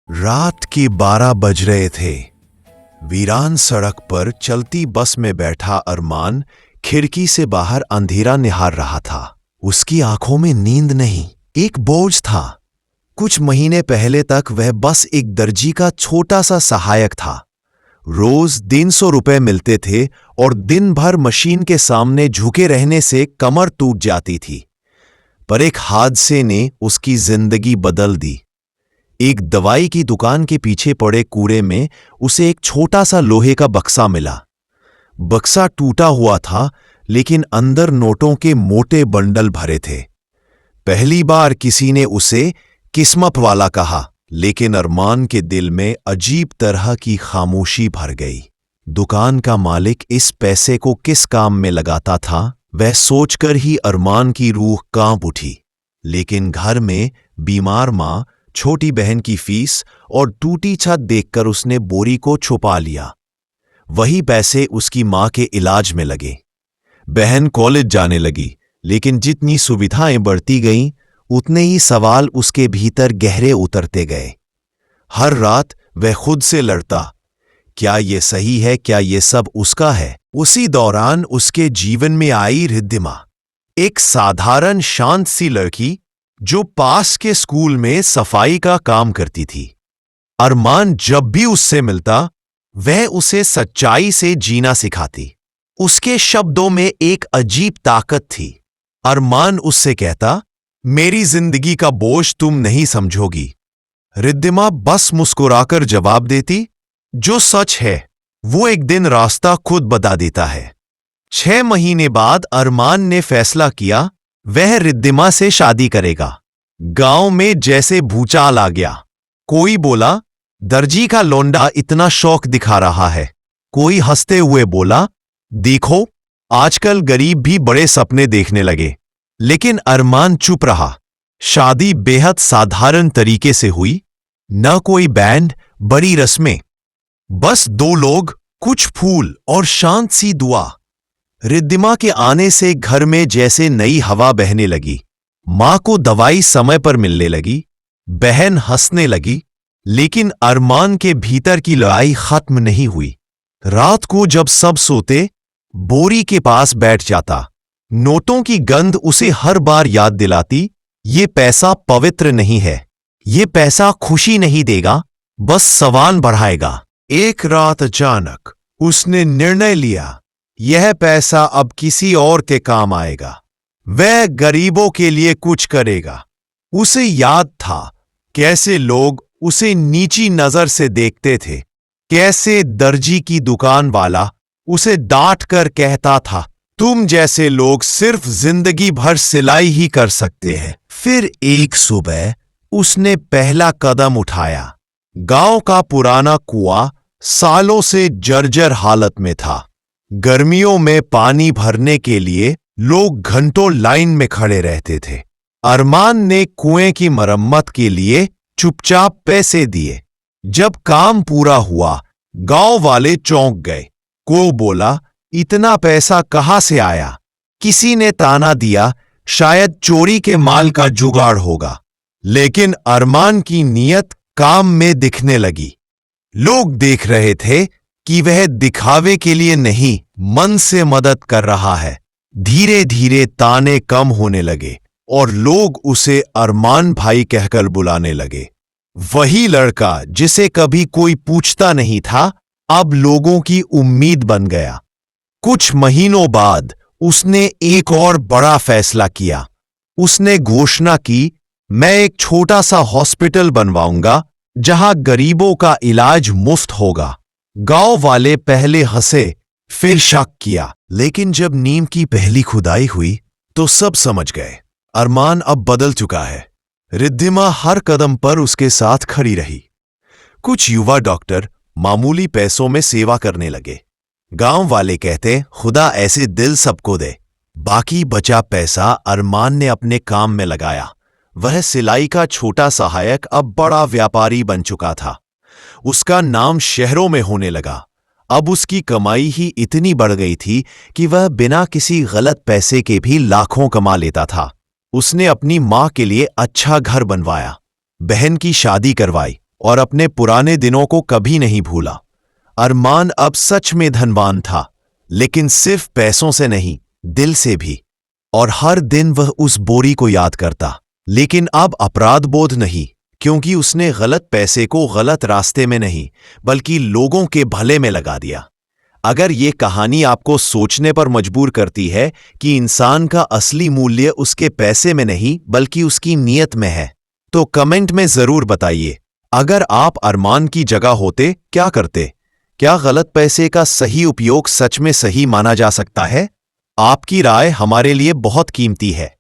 रात के 12 बज रहे थे। वीरान सड़क पर चलती बस में बैठा अरमान खिड़की से बाहर अंधेरा निहार रहा था। उसकी आंखों में नींद नहीं, एक बोझ था। कुछ महीने पहले तक वह बस एक दर्जी का छोटा सा सहायक था। रोज 300 रुपए मिलते थे और दिन भर मशीन के सामने झुके रहने से कमर टूट जाती थी। पर एक हादसे ने उसकी जिंदगी बदल दी। एक दवाई की दुकान के पीछे पड़े कूड़े में उसे एक छोटा सा लोहे का बक्सा मिला। बक्सा टूटा हुआ था, लेकिन अंदर नोटों के मोटे बंडल भरे थे। पहली बार किसी ने उसे किस्मत वाला कहा, लेकिन अरमान के दिल में अजीब तरह की खामोशी भर गई। दुकान का मालिक इस पैसे को किस काम में लगाता था, वह सोचकर ही अरमान की रूह कांप उठी। लेकिन घर में बीमार मां, छोटी बहन की फीस और टूटी छत देखकर उसने बोरी को छुपा लिया। वही पैसे उसकी मां के इलाज में लगे। बहन कॉलेज जाने लगी, लेकिन जितनी सुविधाएं बढ़ती गईं, उतने ही सवाल उसके भीतर गहरे उतरते गए। हर रात वह खुद से लड़ता, क्या ये सही है, क्या ये सब उसका है। उसी दौरान उसके जीवन में आई रिद्धिमा, एक साधारण शांत सी लड़की जो पास के स्कूल में सफाई का काम करती थी। अरमान जब भी उससे मिलता, वह उसे सच्चाई से जीना सिखाती। उसके शब्दों में एक अजीब ताकत थी। अरमान उससे कहता, मेरी जिंदगी का बोझ तुम नहीं समझोगी। रिद्धिमा बस मुस्कुराकर जवाब देती, जो सच है वो एक दिन रास्ता खुद बता देता है। 6 महीने बाद अरमान ने फैसला किया, वह रिद्धिमा से शादी करेगा। गांव में जैसे भूचाल आ गया। कोई बोला, दर्जी का लौंडा इतना शौक दिखा रहा है। कोई हंसते हुए बोला, देखो आजकल गरीब भी बड़े सपने देखने लगे। लेकिन अरमान चुप रहा। शादी बेहद साधारण तरीके से हुई। न कोई बैंड, बड़ी रस्में, बस 2 लोग, कुछ फूल और शांत सी दुआ। रिद्धिमा के आने से घर में जैसे नई हवा बहने लगी। मां को दवाई समय पर मिलने लगी, बहन हंसने लगी। लेकिन अरमान के भीतर की लड़ाई खत्म नहीं हुई। रात को जब सब सोते, बोरी के पास बैठ जाता। नोटों की गंध उसे हर बार याद दिलाती, ये पैसा पवित्र नहीं है। ये पैसा खुशी नहीं देगा, बस सवाल बढ़ाएगा। एक रात अचानक उसने निर्णय लिया, यह पैसा अब किसी और के काम आएगा। वह गरीबों के लिए कुछ करेगा। उसे याद था कैसे लोग उसे नीची नजर से देखते थे, कैसे दर्जी की दुकान वाला उसे डांट कर कहता था, तुम जैसे लोग सिर्फ जिंदगी भर सिलाई ही कर सकते हैं। फिर एक सुबह उसने पहला कदम उठाया। गांव का पुराना कुआं सालों से जर्जर हालत में था। गर्मियों में पानी भरने के लिए लोग घंटों लाइन में खड़े रहते थे। अरमान ने कुएं की मरम्मत के लिए चुपचाप पैसे दिए। जब काम पूरा हुआ, गांव वाले चौंक गए। कोई बोला, इतना पैसा कहां से आया? किसी ने ताना दिया, शायद चोरी के माल का जुगाड़ होगा। लेकिन अरमान की नीयत काम में दिखने लगी। लोग देख रहे थे कि वह दिखावे के लिए नहीं, मन से मदद कर रहा है। धीरे धीरे ताने कम होने लगे और लोग उसे अरमान भाई कहकर बुलाने लगे। वही लड़का जिसे कभी कोई पूछता नहीं था, अब लोगों की उम्मीद बन गया। कुछ महीनों बाद उसने एक और बड़ा फैसला किया। उसने घोषणा की, मैं एक छोटा सा हॉस्पिटल बनवाऊंगा जहां गरीबों का इलाज मुफ्त होगा। गांव वाले पहले हंसे, फिर शक किया, लेकिन जब नीम की पहली खुदाई हुई तो सब समझ गए, अरमान अब बदल चुका है। रिद्धिमा हर कदम पर उसके साथ खड़ी रही। कुछ युवा डॉक्टर मामूली पैसों में सेवा करने लगे। गांव वाले कहते, खुदा ऐसे दिल सबको दे। बाकी बचा पैसा अरमान ने अपने काम में लगाया। वह सिलाई का छोटा सहायक अब बड़ा व्यापारी बन चुका था। उसका नाम शहरों में होने लगा। अब उसकी कमाई ही इतनी बढ़ गई थी कि वह बिना किसी गलत पैसे के भी लाखों कमा लेता था। उसने अपनी मां के लिए अच्छा घर बनवाया, बहन की शादी करवाई और अपने पुराने दिनों को कभी नहीं भूला। अरमान अब सच में धनवान था, लेकिन सिर्फ पैसों से नहीं, दिल से भी। और हर दिन वह उस बोरी को याद करता, लेकिन अब अपराध बोध नहीं, क्योंकि उसने गलत पैसे को गलत रास्ते में नहीं बल्कि लोगों के भले में लगा दिया। अगर ये कहानी आपको सोचने पर मजबूर करती है कि इंसान का असली मूल्य उसके पैसे में नहीं बल्कि उसकी नीयत में है, तो कमेंट में जरूर बताइए। अगर आप अरमान की जगह होते, क्या करते? क्या गलत पैसे का सही उपयोग सच में सही माना जा सकता है? आपकी राय हमारे लिए बहुत कीमती है।